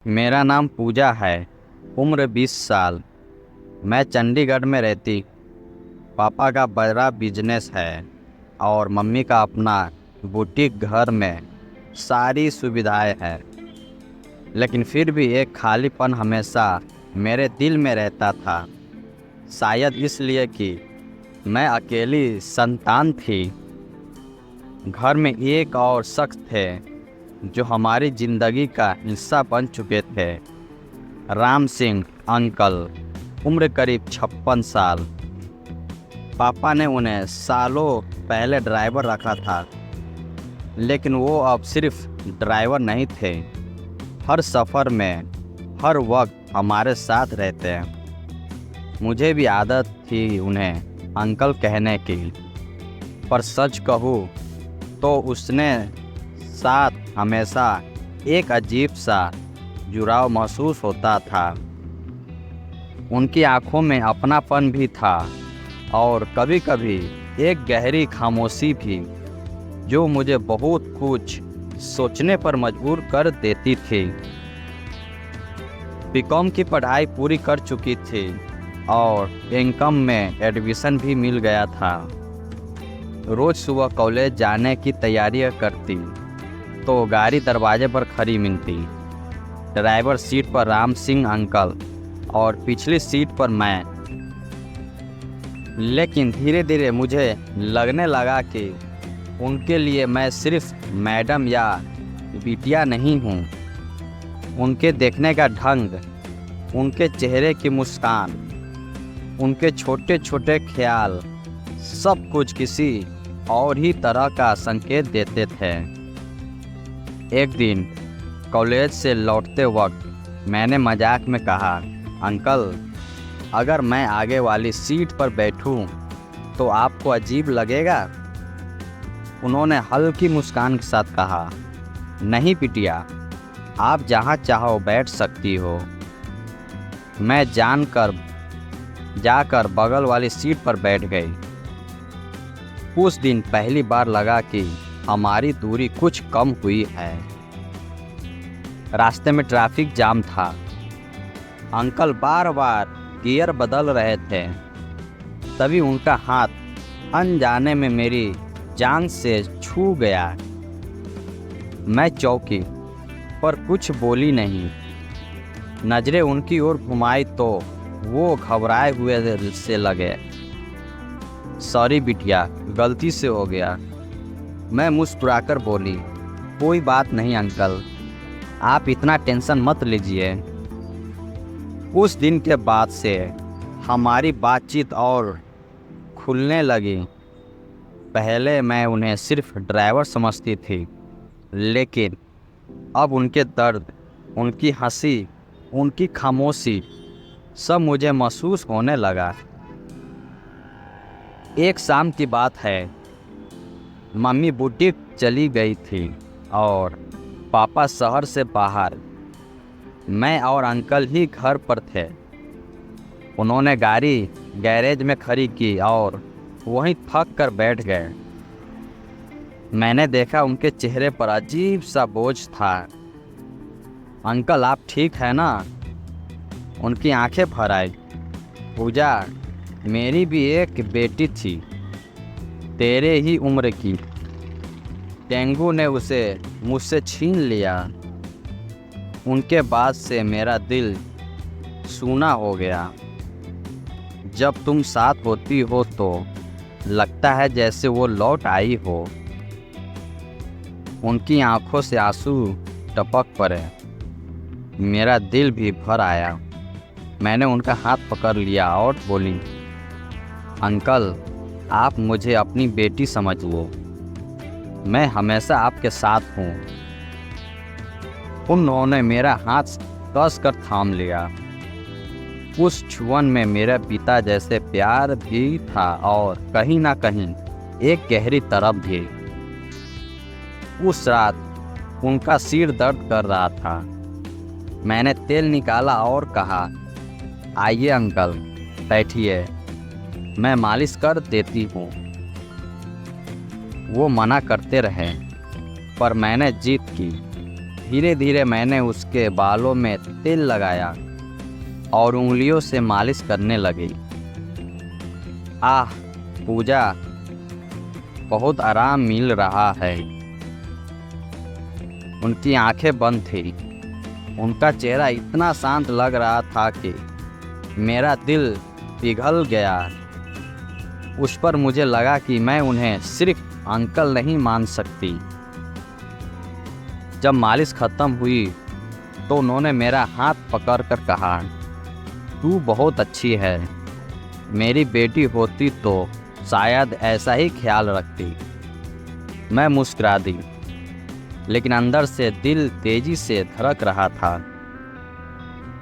मेरा नाम पूजा है। उम्र 20 साल। मैं चंडीगढ़ में रहती। पापा का बड़ा बिजनेस है और मम्मी का अपना बुटीक। घर में सारी सुविधाएं हैं, लेकिन फिर भी एक खालीपन हमेशा मेरे दिल में रहता था। शायद इसलिए कि मैं अकेली संतान थी। घर में एक और शख्स थे जो हमारी ज़िंदगी का हिस्सा बन चुके थे। राम सिंह अंकल, उम्र करीब 56 साल। पापा ने उन्हें सालों पहले ड्राइवर रखा था, लेकिन वो अब सिर्फ ड्राइवर नहीं थे। हर सफ़र में, हर वक्त हमारे साथ रहते हैं। मुझे भी आदत थी उन्हें अंकल कहने की, पर सच कहूँ तो उसने साथ हमेशा एक अजीब सा जुड़ाव महसूस होता था। उनकी आंखों में अपनापन भी था और कभी कभी एक गहरी खामोशी भी, जो मुझे बहुत कुछ सोचने पर मजबूर कर देती थी। बीकॉम की पढ़ाई पूरी कर चुकी थी और इनकम में एडमिशन भी मिल गया था। रोज़ सुबह कॉलेज जाने की तैयारियां करती तो गाड़ी दरवाजे पर खड़ी मिलती। ड्राइवर सीट पर राम सिंह अंकल और पिछली सीट पर मैं। लेकिन धीरे धीरे मुझे लगने लगा कि उनके लिए मैं सिर्फ मैडम या बिटिया नहीं हूँ। उनके देखने का ढंग, उनके चेहरे की मुस्कान, उनके छोटे छोटे ख्याल, सब कुछ किसी और ही तरह का संकेत देते थे। एक दिन कॉलेज से लौटते वक्त मैंने मजाक में कहा, अंकल, अगर मैं आगे वाली सीट पर बैठूं तो आपको अजीब लगेगा? उन्होंने हल्की मुस्कान के साथ कहा, नहीं बिटिया, आप जहां चाहो बैठ सकती हो। मैं जाकर बगल वाली सीट पर बैठ गई। उस दिन पहली बार लगा कि हमारी दूरी कुछ कम हुई है। रास्ते में ट्रैफिक जाम था। अंकल बार बार गियर बदल रहे थे। तभी उनका हाथ अनजाने में मेरी जांघ से छू गया। मैं चौंकी, पर कुछ बोली नहीं। नजरें उनकी ओर घुमाई तो वो घबराए हुए से लगे। सॉरी बिटिया, गलती से हो गया। मैं मुस्कुराकर बोली, कोई बात नहीं अंकल, आप इतना टेंशन मत लीजिए। उस दिन के बाद से हमारी बातचीत और खुलने लगी। पहले मैं उन्हें सिर्फ ड्राइवर समझती थी, लेकिन अब उनके दर्द, उनकी हंसी, उनकी खामोशी, सब मुझे महसूस होने लगा। एक शाम की बात है, मम्मी बुटीक चली गई थी और पापा शहर से बाहर। मैं और अंकल ही घर पर थे। उन्होंने गाड़ी गैरेज में खड़ी की और वहीं थक कर बैठ गए। मैंने देखा उनके चेहरे पर अजीब सा बोझ था। अंकल, आप ठीक है ना? उनकी आंखें भर आई। पूजा, मेरी भी एक बेटी थी, तेरे ही उम्र की। डेंगू ने उसे मुझसे छीन लिया। उनके बाद से मेरा दिल सूना हो गया। जब तुम साथ होती हो तो लगता है जैसे वो लौट आई हो। उनकी आंखों से आंसू टपक पड़े। मेरा दिल भी भर आया। मैंने उनका हाथ पकड़ लिया और बोली, अंकल, आप मुझे अपनी बेटी समझ लो। मैं हमेशा आपके साथ हूँ। उन्होंने मेरा हाथ कस कर थाम लिया। उस छुअन में मेरे पिता जैसे प्यार भी था और कहीं ना कहीं एक गहरी तरफ भी। उस रात उनका सिर दर्द कर रहा था। मैंने तेल निकाला और कहा, आइए अंकल, बैठिए, मैं मालिश कर देती हूँ। वो मना करते रहे, पर मैंने जीत की। धीरे धीरे मैंने उसके बालों में तेल लगाया और उंगलियों से मालिश करने लगी। आह पूजा, बहुत आराम मिल रहा है। उनकी आंखें बंद थी। उनका चेहरा इतना शांत लग रहा था कि मेरा दिल पिघल गया। उस पर मुझे लगा कि मैं उन्हें सिर्फ अंकल नहीं मान सकती। जब मालिश खत्म हुई तो उन्होंने मेरा हाथ पकड़कर कहा, तू बहुत अच्छी है। मेरी बेटी होती तो शायद ऐसा ही ख्याल रखती। मैं मुस्कुरा दी, लेकिन अंदर से दिल तेजी से धड़क रहा था।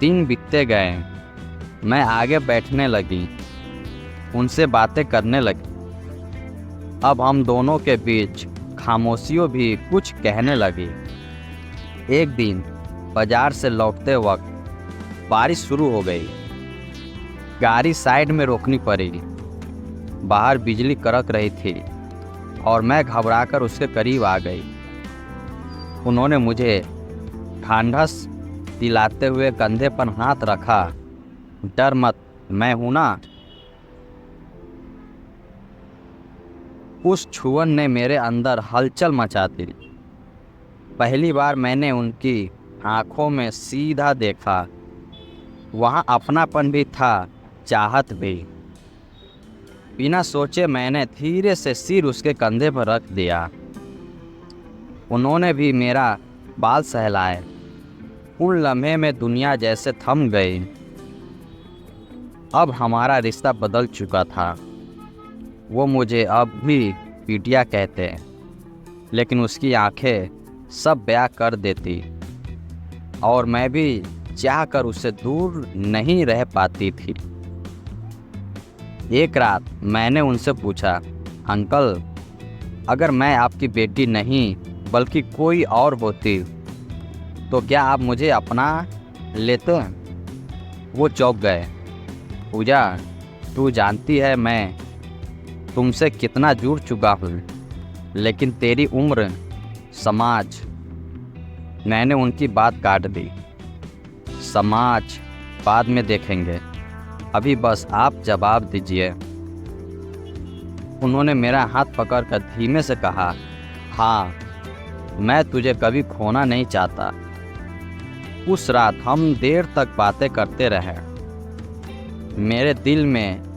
दिन बीतते गए। मैं आगे बैठने लगी, उनसे बातें करने लगी। अब हम दोनों के बीच खामोशियों भी कुछ कहने लगी। एक दिन बाजार से लौटते वक्त बारिश शुरू हो गई। गाड़ी साइड में रोकनी पड़ी। बाहर बिजली कड़क रही थी और मैं घबराकर उसके करीब आ गई। उन्होंने मुझे ढांढस दिलाते हुए कंधे पर हाथ रखा। डर मत, मैं हूं ना। उस छुअन ने मेरे अंदर हलचल मचा दी। पहली बार मैंने उनकी आंखों में सीधा देखा। वहाँ अपनापन भी था, चाहत भी। बिना सोचे मैंने धीरे से सिर उसके कंधे पर रख दिया। उन्होंने भी मेरा बाल सहलाए। उन लम्हे में दुनिया जैसे थम गई। अब हमारा रिश्ता बदल चुका था। वो मुझे अब भी बिटिया कहते, लेकिन उसकी आंखें सब बयां कर देती और मैं भी चाहकर उससे दूर नहीं रह पाती थी। एक रात मैंने उनसे पूछा, अंकल, अगर मैं आपकी बेटी नहीं बल्कि कोई और होती तो क्या आप मुझे अपना लेते? वो चौंक गए। पूजा, तू जानती है मैं तुमसे कितना जुड़ चुका हूँ, लेकिन तेरी उम्र, समाज। मैंने उनकी बात काट दी। समाज बाद में देखेंगे, अभी बस आप जवाब दीजिए। उन्होंने मेरा हाथ पकड़कर धीमे से कहा, हाँ, मैं तुझे कभी खोना नहीं चाहता। उस रात हम देर तक बातें करते रहे। मेरे दिल में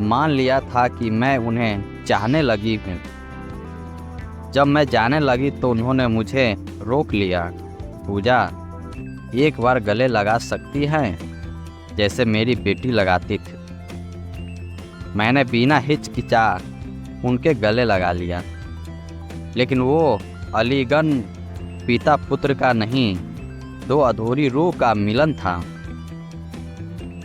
मान लिया था कि मैं उन्हें चाहने लगी हूँ। जब मैं जाने लगी तो उन्होंने मुझे रोक लिया। पूजा, एक बार गले लगा सकती है जैसे मेरी बेटी लगाती थी। मैंने बिना हिचकिचा उनके गले लगा लिया, लेकिन वो अलीगन पिता पुत्र का नहीं, दो अधूरी रूह का मिलन था।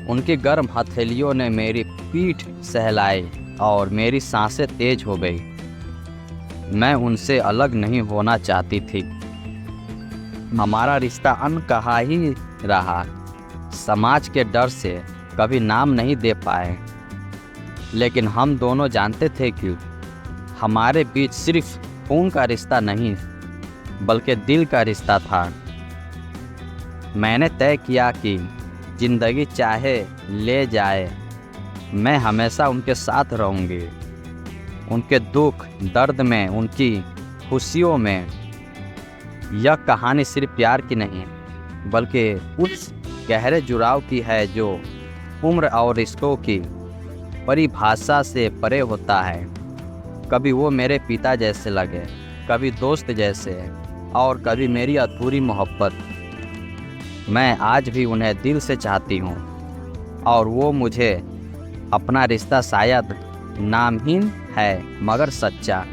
उनकी गर्म हथेलियों ने मेरी पीठ सहलाई और मेरी सांसें तेज हो गई। मैं उनसे अलग नहीं होना चाहती थी। हमारा रिश्ता अनकहा ही रहा। समाज के डर से कभी नाम नहीं दे पाए, लेकिन हम दोनों जानते थे कि हमारे बीच सिर्फ खून का रिश्ता नहीं बल्कि दिल का रिश्ता था। मैंने तय किया कि जिंदगी चाहे ले जाए, मैं हमेशा उनके साथ रहूंगी। उनके दुख दर्द में, उनकी खुशियों में। यह कहानी सिर्फ प्यार की नहीं बल्कि उस गहरे जुड़ाव की है जो उम्र और रिश्तों की परिभाषा से परे होता है। कभी वो मेरे पिता जैसे लगे, कभी दोस्त जैसे, और कभी मेरी अधूरी मोहब्बत। मैं आज भी उन्हें दिल से चाहती हूँ और वो मुझे। अपना रिश्ता शायद नामहीन है मगर सच्चा।